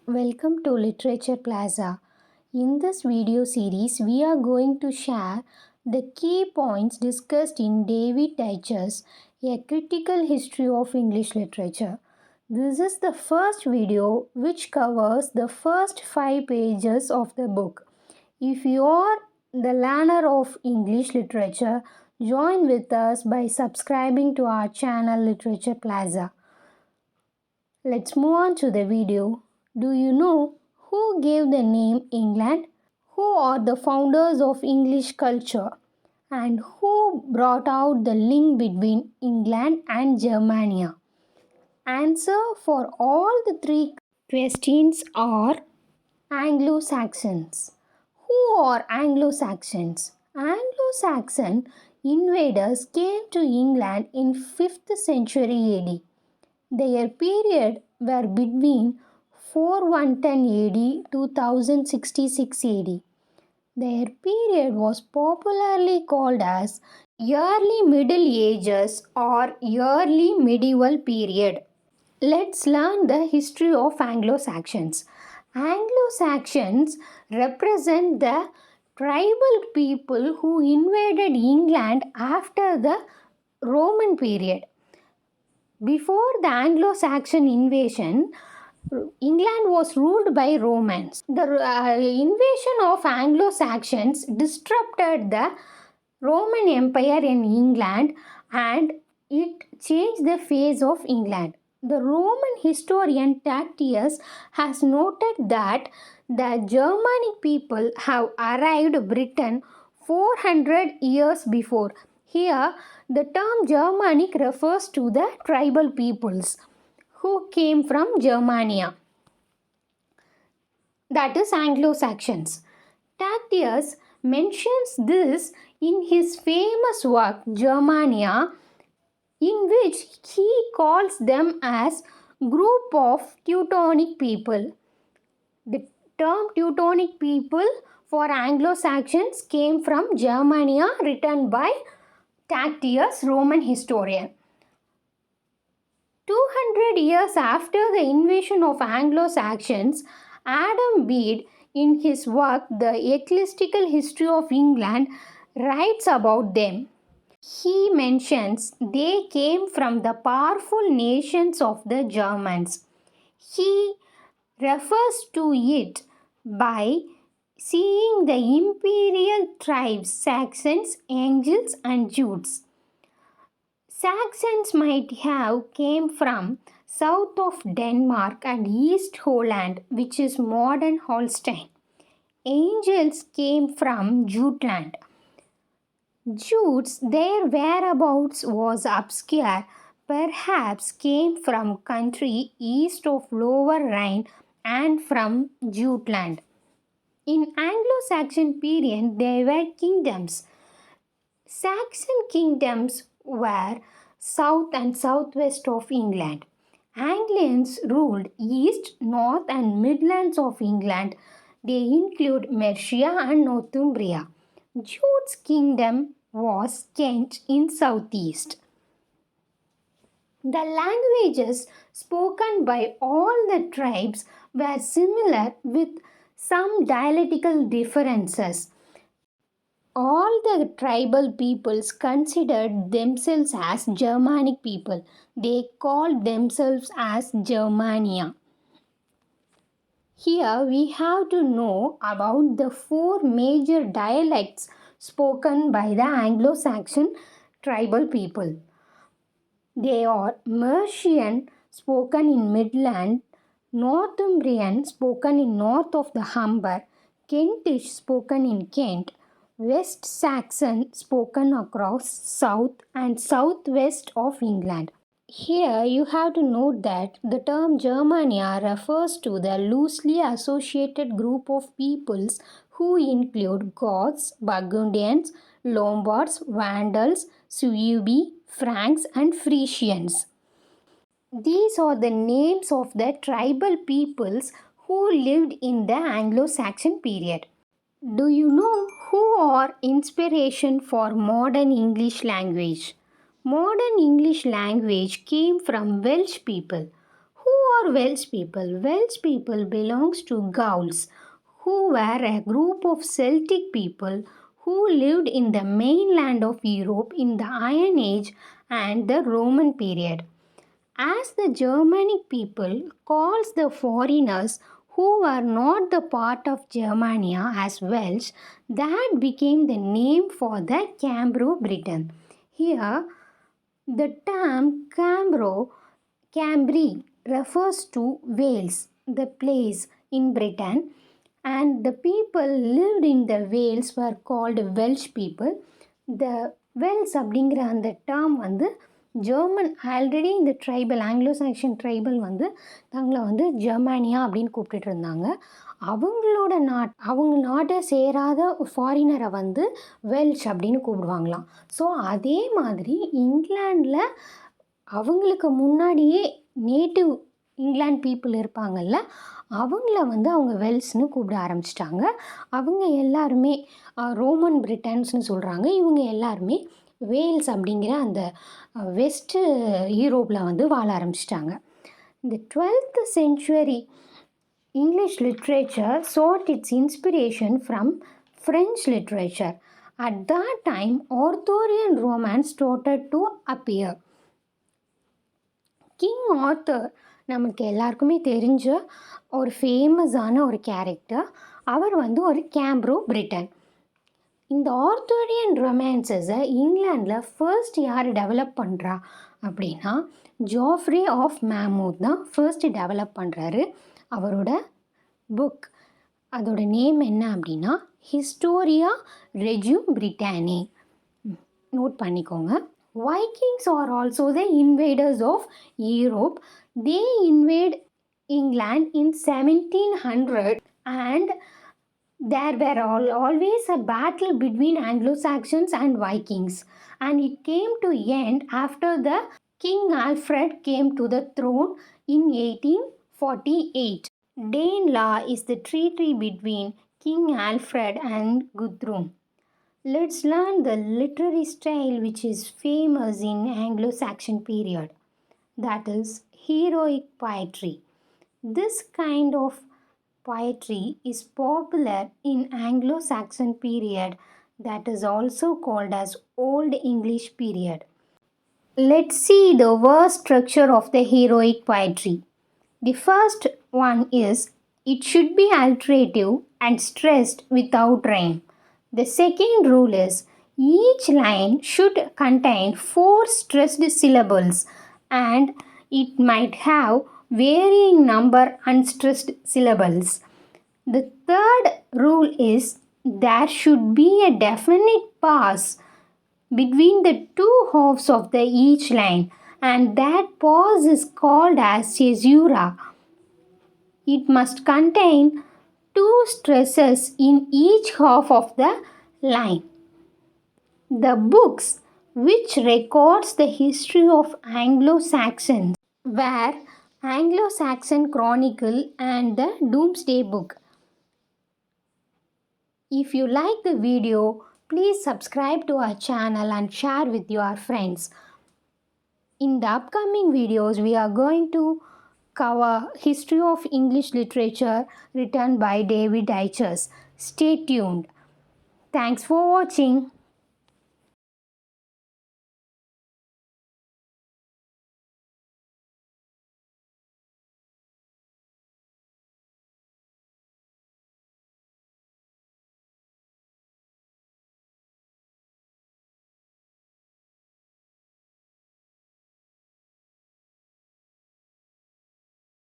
Welcome to Literature Plaza. In this video series, we are going to share the key points discussed in David Deutsch's A Critical History of English Literature. This is the first video which covers the first 5 pages of the book. If you are the learner of English literature, join with us by subscribing to our channel Literature Plaza. Let's move on to the video. Do you know who gave the name England? Who are the founders of English culture? And who brought out the link between England and Germany? Answer for all the three questions are Anglo-Saxons. Who are Anglo-Saxons? Anglo-Saxon invaders came to England in 5th century AD. Their period were between 4110 AD to 1066 AD. Their period was popularly called as Early Middle Ages or Early Medieval Period. Let's learn the history of Anglo-Saxons. Anglo-Saxons represent the tribal people who invaded England after the Roman period. Before the Anglo-Saxon invasion, England was ruled by Romans. The invasion of Anglo-Saxons disrupted the Roman Empire in England and it changed the face of England. The Roman historian Tacitus has noted that the Germanic people have arrived Britain 400 years before. Here, the term Germanic refers to the tribal peoples who came from Germania, that is Anglo-Saxons. Tacitus mentions this in his famous work Germania, in which he calls them as group of Teutonic people. The term Teutonic people for Anglo-Saxons came from Germania, written by Tacitus, Roman historian. 200 years after the invasion of Anglo-Saxons, Adam Bede, in his work The Ecclesiastical History of England, writes about them. He mentions they came from the powerful nations of the Germans. He refers to it by seeing the imperial tribes Saxons, Angles and Jutes. Saxons might have came from south of Denmark and East Holland, which is modern Holstein. Angles came from Jutland. Jutes, their whereabouts was obscure, perhaps came from country east of Lower Rhine and from Jutland. In Anglo-Saxon period, there were kingdoms. Saxon kingdoms were south and southwest of England. Anglians ruled east, north and midlands of England. They include Mercia and Northumbria. Jude's kingdom was Kent in southeast. The languages spoken by all the tribes were similar with some dialectical differences. All the tribal peoples considered themselves as Germanic people. They called themselves as Germania. Here we have to know about the 4 major dialects spoken by the Anglo-Saxon tribal people. They are Mercian, spoken in Midland, Northumbrian, spoken in north of the Humber, Kentish, spoken in Kent, West Saxon, spoken across south and southwest of England. Here you have to note that the term Germania refers to the loosely associated group of peoples who include Goths, Burgundians, Lombards, Vandals, Suebi, Franks and Frisians. These are the names of the tribal peoples who lived in the Anglo-Saxon period. Do you know who are inspiration for modern English language? Modern English language came from Welsh people. Who are Welsh people belongs to Gauls, who were a group of Celtic people who lived in the mainland of Europe in the Iron Age and the Roman period. As the Germanic people calls the foreigners who were not the part of Germania as Welsh, that became the name for the Cambro-Britain. Here, the term Cambri refers to Wales, the place in Britain, and the people lived in the Wales were called Welsh people. The Welsh அப்படிங்கிற அந்த term வந்து German already இந்த tribal Anglo Saxon tribal வந்து தங்களை வந்து ஜெர்மானியா அப்படின்னு கூப்பிட்டுட்டு இருந்தாங்க. அவங்க நாட்டை சேராத ஃபாரினரை வந்து வெல்ஷ் அப்படின்னு கூப்பிடுவாங்களாம். ஸோ அதே மாதிரி இங்கிலாண்டில் அவங்களுக்கு முன்னாடியே நேட்டிவ் இங்கிலாந்து பீப்புள் இருப்பாங்கள்ல, அவங்கள வந்து அவங்க வெல்ஸ்னு கூப்பிட ஆரம்பிச்சிட்டாங்க. அவங்க எல்லாருமே ரோமன் பிரிட்டன்ஸ்னு சொல்கிறாங்க. இவங்க எல்லாருமே வேல்ஸ் அப்படிங்கிற அந்த வெஸ்ட்டு யூரோப்பில் வந்து வாழ ஆரம்பிச்சிட்டாங்க. இந்த 12th century English literature sought its inspiration from French literature. At that time, Arthurian romance started to appear. King author நமக்கு எல்லாருக்குமே தெரிஞ்ச ஒரு ஃபேமஸான ஒரு கேரக்டர். அவர் வந்து ஒரு கேம்ப்ரோ பிரிட்டன். இந்த ஆர்த்தோரியன் ரொமான்சஸை இங்கிலாண்டில் ஃபர்ஸ்ட் யார் டெவலப் பண்ணுறா அப்படின்னா ஜாஃப்ரே ஆஃப் மேமூத் தான் ஃபர்ஸ்ட் டெவலப் பண்ணுறாரு. அவரோட புக் அதோட நேம் என்ன அப்படின்னா ஹிஸ்டோரியா ரெஜியூம் பிரிட்டானி. நோட் பண்ணிக்கோங்க. Vikings are also the invaders of Europe. They invade England in 1700 and there were always a battle between Anglo-Saxons and Vikings, and it came to end after the King Alfred came to the throne in 1848. Danelaw is the treaty between King Alfred and Guthrum. Let's learn the literary style which is famous in Anglo-Saxon period, that is heroic poetry. This kind of poetry is popular in Anglo-Saxon period, that is also called as Old English period. Let's see the verse structure of the heroic poetry. The first one is it should be alliterative and stressed without rhyme. The second rule is each line should contain 4 stressed syllables and it might have varying number unstressed syllables. The third rule is there should be a definite pause between the 2 halves of the each line, and that pause is called as caesura. It must contain 2 stresses in each half of the line. The books which records the history of Anglo-Saxons were Anglo-Saxon Chronicle and the Domesday Book. If you like the video, please subscribe to our channel and share with your friends. In the upcoming videos, we are going to cover history of English literature written by David Eichers. Stay tuned. Thanks for watching.